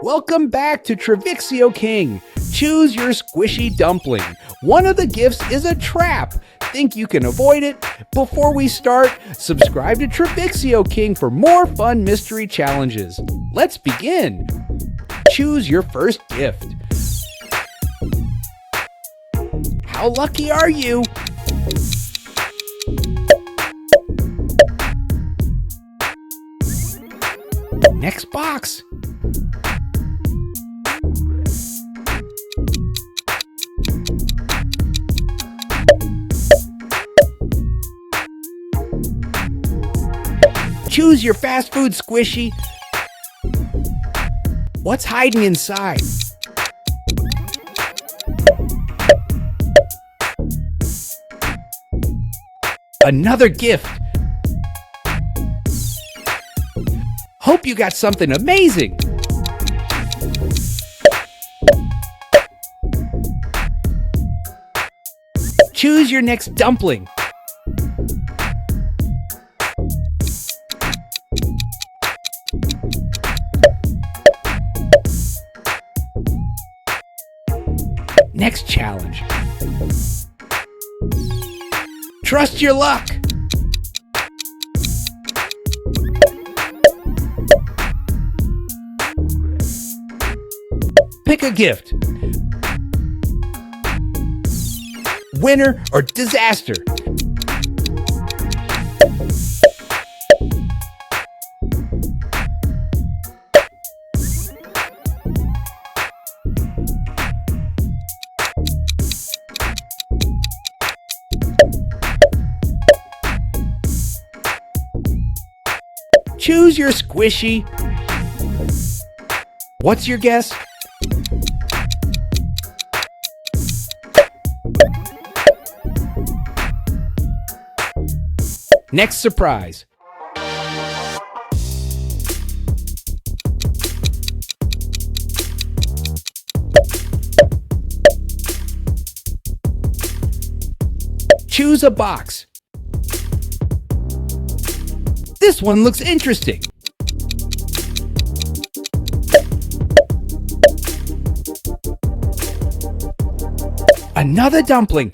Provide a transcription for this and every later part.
Welcome back to Trivixio King. Choose your squishy dumpling. One of the gifts is a trap. Think you can avoid it? Before we start, subscribe to Trivixio King for more fun mystery challenges. Let's begin. Choose your first gift. How lucky are you? Next box. Choose your fast food squishy. What's hiding inside? Another gift. Hope you got something amazing. Choose your next dumpling. Next challenge. Trust your luck. Pick a gift. Winner or disaster. Choose your squishy. What's your guess? Next surprise. Choose a box. This one looks interesting. Another dumpling.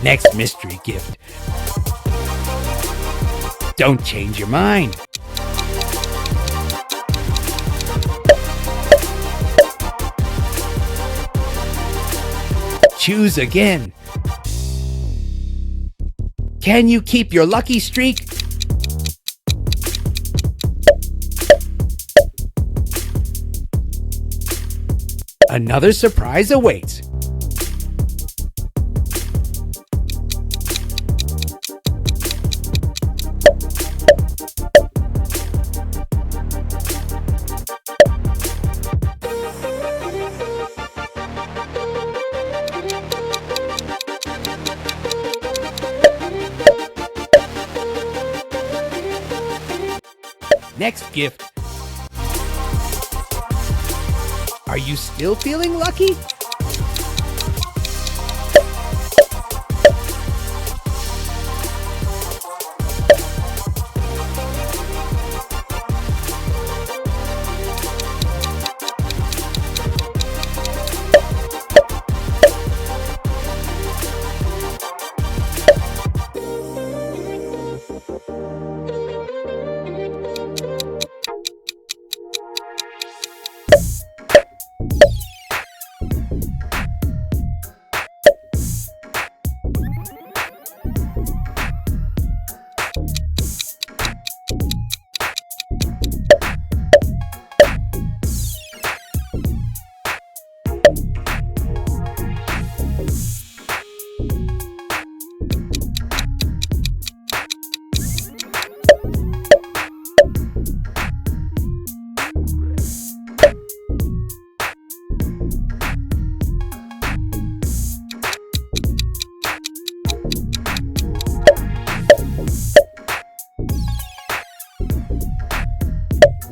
Next mystery gift. Don't change your mind. Choose again. Can you keep your lucky streak? Another surprise awaits. Next gift. Are you still feeling lucky?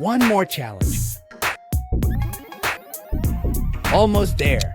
One more challenge. Almost there.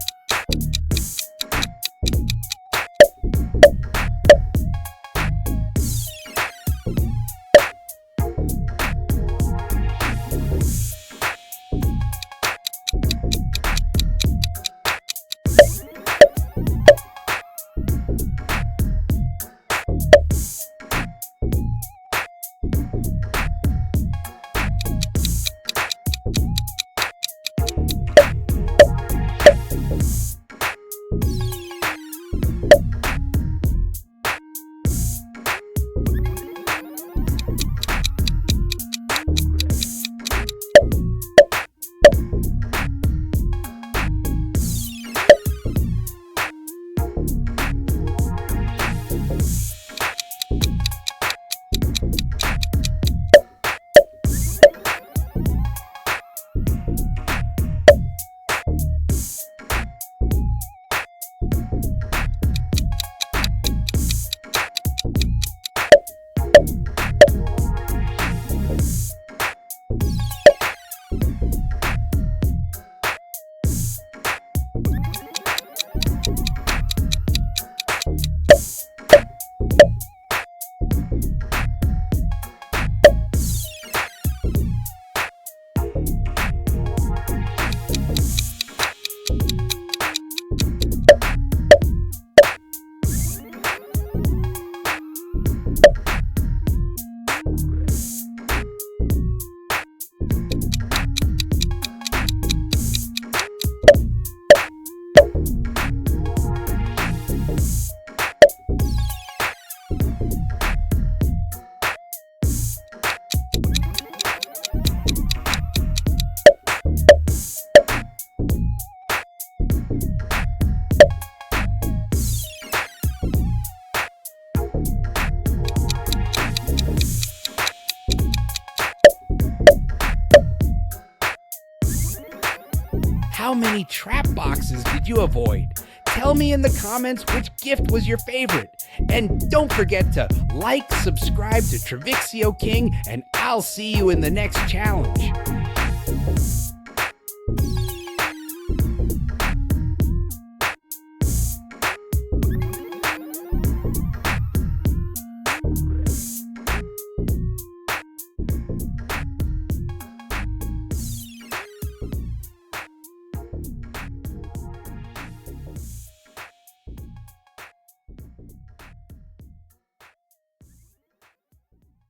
How many trap boxes did you avoid? Tell me in the comments which gift was your favorite. And don't forget to like, subscribe to Trivixio King, and I'll see you in the next challenge.